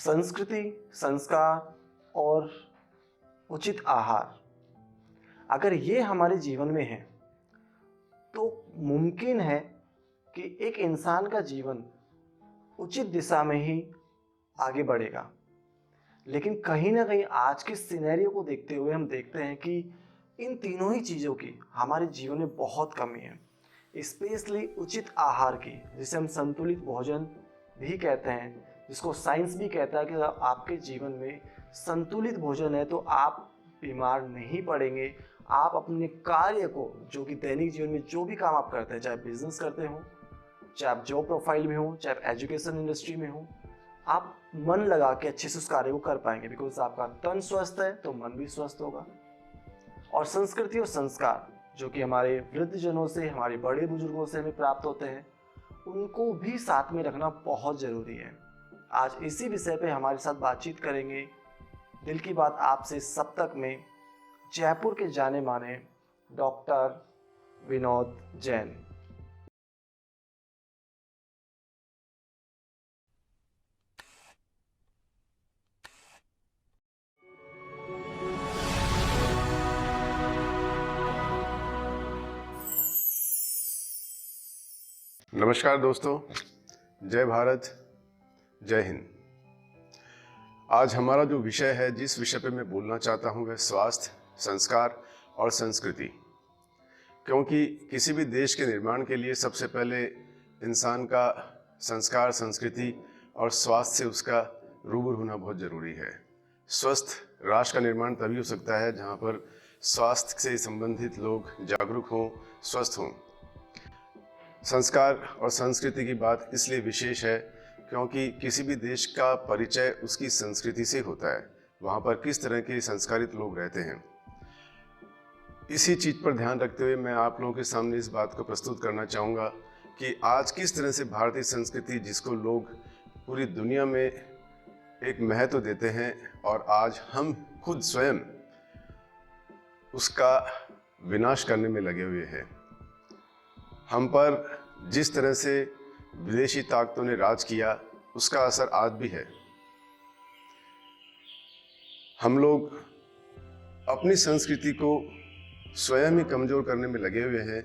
संस्कृति, संस्कार और उचित आहार अगर ये हमारे जीवन में है तो मुमकिन है कि एक इंसान का जीवन उचित दिशा में ही आगे बढ़ेगा। लेकिन कहीं ना कहीं आज के सिनेरियो को देखते हुए हम देखते हैं कि इन तीनों ही चीज़ों की हमारे जीवन में बहुत कमी है। स्पेशली उचित आहार की, जिसे हम संतुलित भोजन भी कहते हैं, जिसको साइंस भी कहता है कि अगर आपके जीवन में संतुलित भोजन है तो आप बीमार नहीं पड़ेंगे। आप अपने कार्य को, जो कि दैनिक जीवन में जो भी काम आप करते हैं, चाहे बिजनेस करते हो, चाहे आप जॉब प्रोफाइल में हो, चाहे आप एजुकेशन इंडस्ट्री में हो, आप मन लगा के अच्छे से उस कार्य को कर पाएंगे। बिकॉज आपका तन स्वस्थ है तो मन भी स्वस्थ होगा। और संस्कृति और संस्कार जो कि हमारे वृद्धजनों से, हमारे बड़े बुजुर्गों से हमें प्राप्त होते हैं, उनको भी साथ में रखना बहुत ज़रूरी है। आज इसी विषय पे हमारे साथ बातचीत करेंगे दिल की बात आपसे सप्तक में जयपुर के जाने माने डॉक्टर विनोद जैन। नमस्कार दोस्तों, जय भारत, जय हिंद। आज हमारा जो विषय है, जिस विषय पे मैं बोलना चाहता हूँ, वह स्वास्थ्य, संस्कार और संस्कृति। क्योंकि किसी भी देश के निर्माण के लिए सबसे पहले इंसान का संस्कार, संस्कृति और स्वास्थ्य से उसका रूबरू होना बहुत ज़रूरी है। स्वस्थ राष्ट्र का निर्माण तभी हो सकता है जहाँ पर स्वास्थ्य से संबंधित लोग जागरूक हों, स्वस्थ हों। संस्कार और संस्कृति की बात इसलिए विशेष है क्योंकि किसी भी देश का परिचय उसकी संस्कृति से होता है, वहाँ पर किस तरह के संस्कारित लोग रहते हैं। इसी चीज़ पर ध्यान रखते हुए मैं आप लोगों के सामने इस बात को प्रस्तुत करना चाहूँगा कि आज किस तरह से भारतीय संस्कृति, जिसको लोग पूरी दुनिया में एक महत्व देते हैं, और आज हम खुद स्वयं उसका विनाश करने में लगे हुए हैं। हम पर जिस तरह से विदेशी ताकतों ने राज किया, उसका असर आज भी है। हम लोग अपनी संस्कृति को स्वयं ही कमज़ोर करने में लगे हुए हैं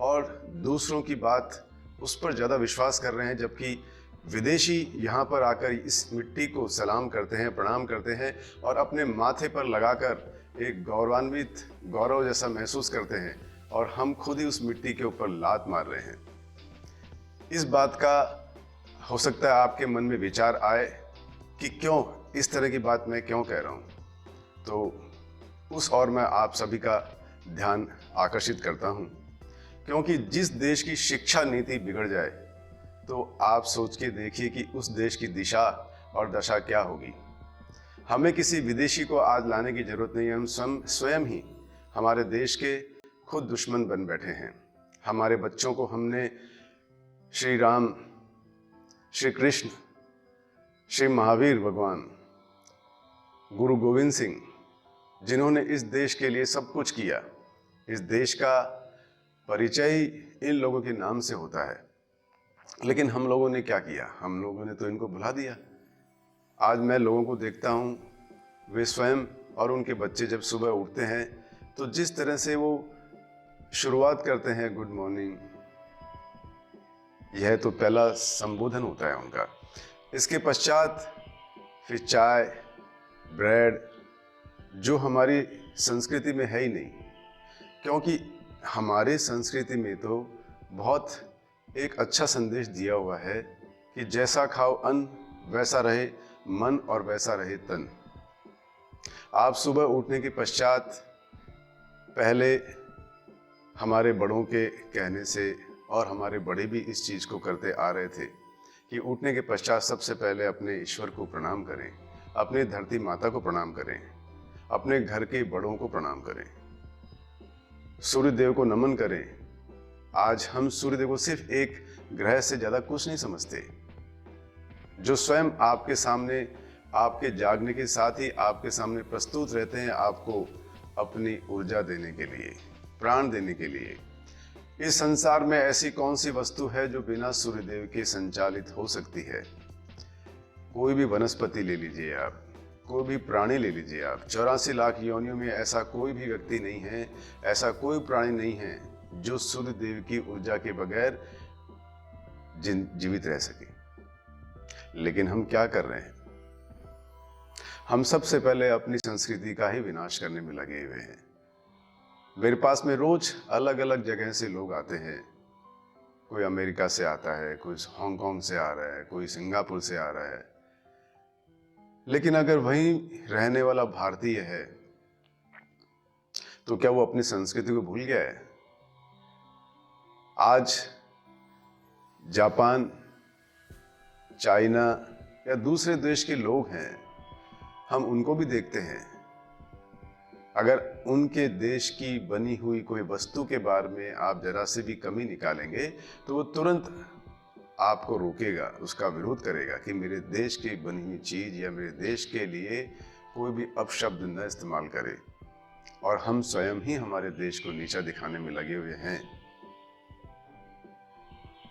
और दूसरों की बात उस पर ज़्यादा विश्वास कर रहे हैं, जबकि विदेशी यहाँ पर आकर इस मिट्टी को सलाम करते हैं, प्रणाम करते हैं और अपने माथे पर लगाकर एक गौरवान्वित गौरव जैसा महसूस करते हैं, और हम खुद ही उस मिट्टी के ऊपर लात मार रहे हैं। इस बात का हो सकता है आपके मन में विचार आए कि क्यों इस तरह की बात मैं क्यों कह रहा हूँ, तो उस और मैं आप सभी का ध्यान आकर्षित करता हूँ। क्योंकि जिस देश की शिक्षा नीति बिगड़ जाए तो आप सोच के देखिए कि उस देश की दिशा और दशा क्या होगी। हमें किसी विदेशी को आज लाने की जरूरत नहीं है। हम स्वयं ही हमारे देश के खुद दुश्मन बन बैठे हैं। हमारे बच्चों को हमने श्री राम, श्री कृष्ण, श्री महावीर भगवान, गुरु गोविंद सिंह, जिन्होंने इस देश के लिए सब कुछ किया, इस देश का परिचय ही इन लोगों के नाम से होता है। लेकिन हम लोगों ने क्या किया? हम लोगों ने तो इनको भुला दिया। आज मैं लोगों को देखता हूँ, वे स्वयं और उनके बच्चे जब सुबह उठते हैं तो जिस तरह से वो शुरुआत करते हैं, गुड मॉर्निंग, यह तो पहला संबोधन होता है उनका। इसके पश्चात फिर चाय, ब्रेड, जो हमारी संस्कृति में है ही नहीं। क्योंकि हमारे संस्कृति में तो बहुत एक अच्छा संदेश दिया हुआ है कि जैसा खाओ अन्न वैसा रहे मन और वैसा रहे तन। आप सुबह उठने के पश्चात पहले हमारे बड़ों के कहने से, और हमारे बड़े भी इस चीज़ को करते आ रहे थे कि उठने के पश्चात सबसे पहले अपने ईश्वर को प्रणाम करें, अपने धरती माता को प्रणाम करें, अपने घर के बड़ों को प्रणाम करें, सूर्य देव को नमन करें। आज हम सूर्य देव को सिर्फ एक ग्रह से ज़्यादा कुछ नहीं समझते, जो स्वयं आपके सामने, आपके जागने के साथ ही आपके सामने प्रस्तुत रहते हैं, आपको अपनी ऊर्जा देने के लिए, प्राण देने के लिए। इस संसार में ऐसी कौन सी वस्तु है जो बिना सूर्यदेव के संचालित हो सकती है? कोई भी वनस्पति ले लीजिए आप, कोई भी प्राणी ले लीजिए आप, 84 लाख योनियों में ऐसा कोई भी व्यक्ति नहीं है, ऐसा कोई प्राणी नहीं है जो सूर्य देव की ऊर्जा के बगैर जीवित रह सके। लेकिन हम क्या कर रहे हैं? हम सबसे पहले अपनी संस्कृति का ही विनाश करने में लगे हुए हैं। मेरे पास में रोज अलग अलग जगह से लोग आते हैं। कोई अमेरिका से आता है, कोई हांगकांग से आ रहा है, कोई सिंगापुर से आ रहा है। लेकिन अगर वहीं रहने वाला भारतीय है तो क्या वो अपनी संस्कृति को भूल गया है? आज जापान, चाइना या दूसरे देश के लोग हैं, हम उनको भी देखते हैं। अगर उनके देश की बनी हुई कोई वस्तु के बारे में आप जरा से भी कमी निकालेंगे तो वो तुरंत आपको रोकेगा, उसका विरोध करेगा कि मेरे देश की बनी हुई चीज या मेरे देश के लिए कोई भी अपशब्द न इस्तेमाल करे। और हम स्वयं ही हमारे देश को नीचा दिखाने में लगे हुए हैं।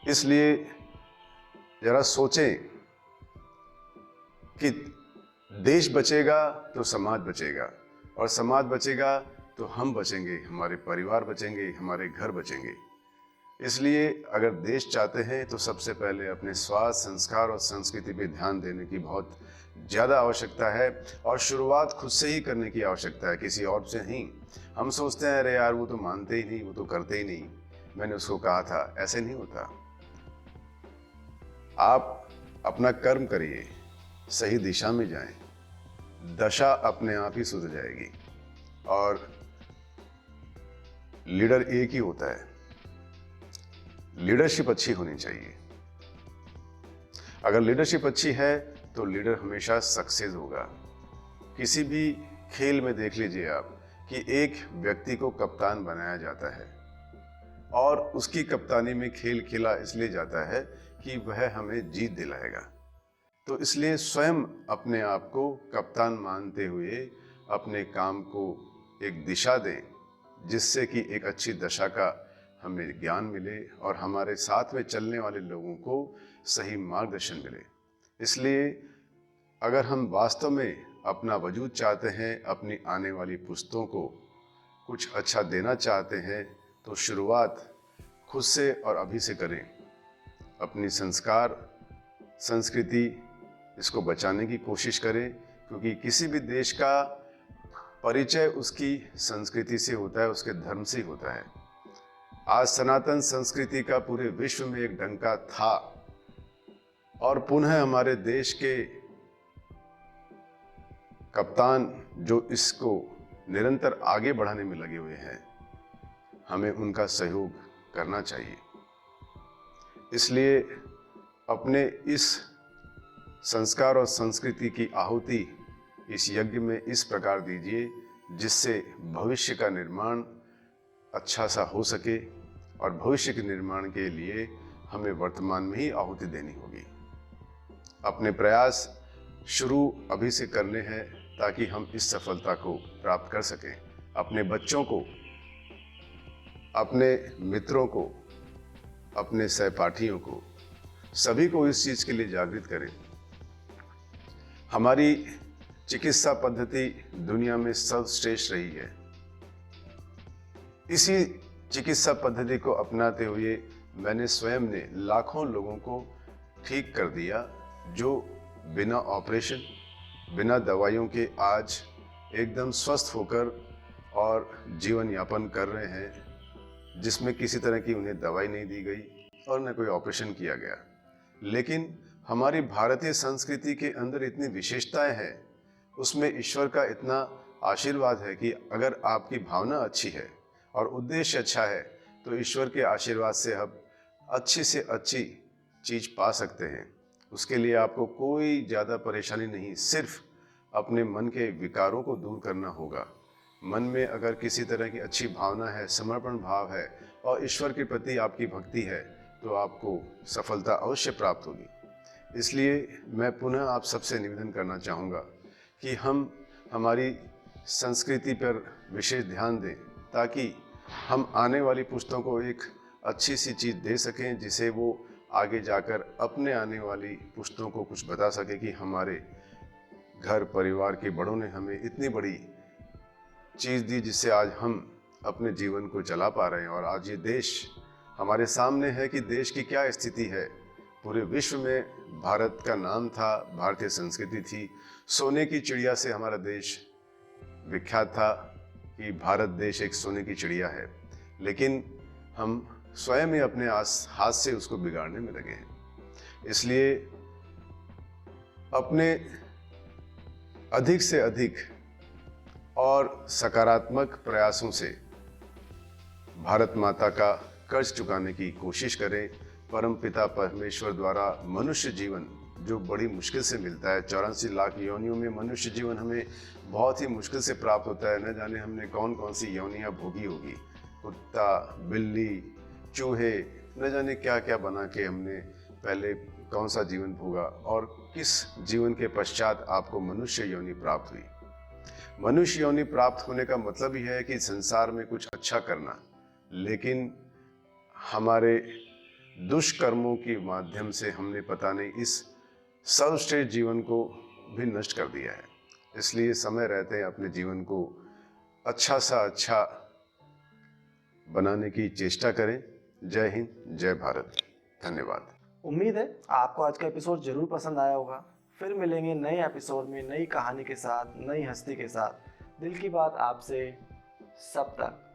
इसलिए जरा सोचें कि देश बचेगा तो समाज बचेगा, और समाज बचेगा तो हम बचेंगे, हमारे परिवार बचेंगे, हमारे घर बचेंगे। इसलिए अगर देश चाहते हैं तो सबसे पहले अपने स्वास्थ्य, संस्कार और संस्कृति पे ध्यान देने की बहुत ज़्यादा आवश्यकता है, और शुरुआत खुद से ही करने की आवश्यकता है, किसी और से नहीं। हम सोचते हैं अरे यार वो तो मानते ही नहीं, वो तो करते ही नहीं, मैंने उसको कहा था। ऐसे नहीं होता। आप अपना कर्म करिए, सही दिशा में जाएं, दशा अपने आप ही सुधर जाएगी। और लीडर एक ही होता है, लीडरशिप अच्छी होनी चाहिए। अगर लीडरशिप अच्छी है तो लीडर हमेशा सक्सेस होगा। किसी भी खेल में देख लीजिए आप कि एक व्यक्ति को कप्तान बनाया जाता है और उसकी कप्तानी में खेल खेला इसलिए जाता है कि वह हमें जीत दिलाएगा। तो इसलिए स्वयं अपने आप को कप्तान मानते हुए अपने काम को एक दिशा दें, जिससे कि एक अच्छी दशा का हमें ज्ञान मिले और हमारे साथ में चलने वाले लोगों को सही मार्गदर्शन मिले। इसलिए अगर हम वास्तव में अपना वजूद चाहते हैं, अपनी आने वाली पुश्तों को कुछ अच्छा देना चाहते हैं, तो शुरुआत खुद से और अभी से करें। अपनी संस्कार, संस्कृति, इसको बचाने की कोशिश करें, क्योंकि किसी भी देश का परिचय उसकी संस्कृति से होता है, उसके धर्म से होता है। आज सनातन संस्कृति का पूरे विश्व में एक डंका था, और पुनः हमारे देश के कप्तान जो इसको निरंतर आगे बढ़ाने में लगे हुए हैं, हमें उनका सहयोग करना चाहिए। इसलिए अपने इस संस्कार और संस्कृति की आहुति इस यज्ञ में इस प्रकार दीजिए जिससे भविष्य का निर्माण अच्छा सा हो सके, और भविष्य के निर्माण के लिए हमें वर्तमान में ही आहुति देनी होगी। अपने प्रयास शुरू अभी से करने हैं ताकि हम इस सफलता को प्राप्त कर सकें। अपने बच्चों को, अपने मित्रों को, अपने सहपाठियों को, सभी को इस चीज़ के लिए जागृत करें। हमारी चिकित्सा पद्धति दुनिया में सर्वश्रेष्ठ रही है। इसी चिकित्सा पद्धति को अपनाते हुए मैंने स्वयं ने लाखों लोगों को ठीक कर दिया, जो बिना ऑपरेशन, बिना दवाइयों के आज एकदम स्वस्थ होकर और जीवन यापन कर रहे हैं, जिसमें किसी तरह की उन्हें दवाई नहीं दी गई और न कोई ऑपरेशन किया गया। लेकिन हमारी भारतीय संस्कृति के अंदर इतनी विशेषताएं हैं, उसमें ईश्वर का इतना आशीर्वाद है कि अगर आपकी भावना अच्छी है और उद्देश्य अच्छा है तो ईश्वर के आशीर्वाद से हम अच्छी से अच्छी चीज़ पा सकते हैं। उसके लिए आपको कोई ज़्यादा परेशानी नहीं, सिर्फ अपने मन के विकारों को दूर करना होगा। मन में अगर किसी तरह की अच्छी भावना है, समर्पण भाव है और ईश्वर के प्रति आपकी भक्ति है, तो आपको सफलता अवश्य प्राप्त होगी। इसलिए मैं पुनः आप सबसे निवेदन करना चाहूँगा कि हम हमारी संस्कृति पर विशेष ध्यान दें, ताकि हम आने वाली पुश्तों को एक अच्छी सी चीज़ दे सकें जिसे वो आगे जाकर अपने आने वाली पुश्तों को कुछ बता सके कि हमारे घर परिवार के बड़ों ने हमें इतनी बड़ी चीज़ दी जिससे आज हम अपने जीवन को चला पा रहे हैं। और आज ये देश हमारे सामने है कि देश की क्या स्थिति है। पूरे विश्व में भारत का नाम था, भारतीय संस्कृति थी, सोने की चिड़िया से हमारा देश विख्यात था कि भारत देश एक सोने की चिड़िया है। लेकिन हम स्वयं ही अपने हाथ से उसको बिगाड़ने में लगे हैं। इसलिए अपने अधिक से अधिक और सकारात्मक प्रयासों से भारत माता का कर्ज चुकाने की कोशिश करें। परमपिता परमेश्वर द्वारा मनुष्य जीवन जो बड़ी मुश्किल से मिलता है, 84 लाख योनियों में मनुष्य जीवन हमें बहुत ही मुश्किल से प्राप्त होता है। न जाने हमने कौन कौन सी योनियां भोगी होगी, कुत्ता, बिल्ली, चूहे, न जाने क्या क्या बना के हमने पहले कौन सा जीवन भोगा और किस जीवन के पश्चात आपको मनुष्य योनि प्राप्त हुई। मनुष्य योनि प्राप्त होने का मतलब ही है कि संसार में कुछ अच्छा करना, लेकिन हमारे दुष्कर्मों के माध्यम से हमने पता नहीं इस सर्वश्रेष्ठ जीवन को भी नष्ट कर दिया है। इसलिए समय रहते अपने जीवन को अच्छा सा अच्छा बनाने की चेष्टा करें। जय हिंद, जय भारत, धन्यवाद। उम्मीद है आपको आज का एपिसोड जरूर पसंद आया होगा। फिर मिलेंगे नए एपिसोड में नई कहानी के साथ, नई हस्ती के साथ। दिल की बात आपसे, सब तक।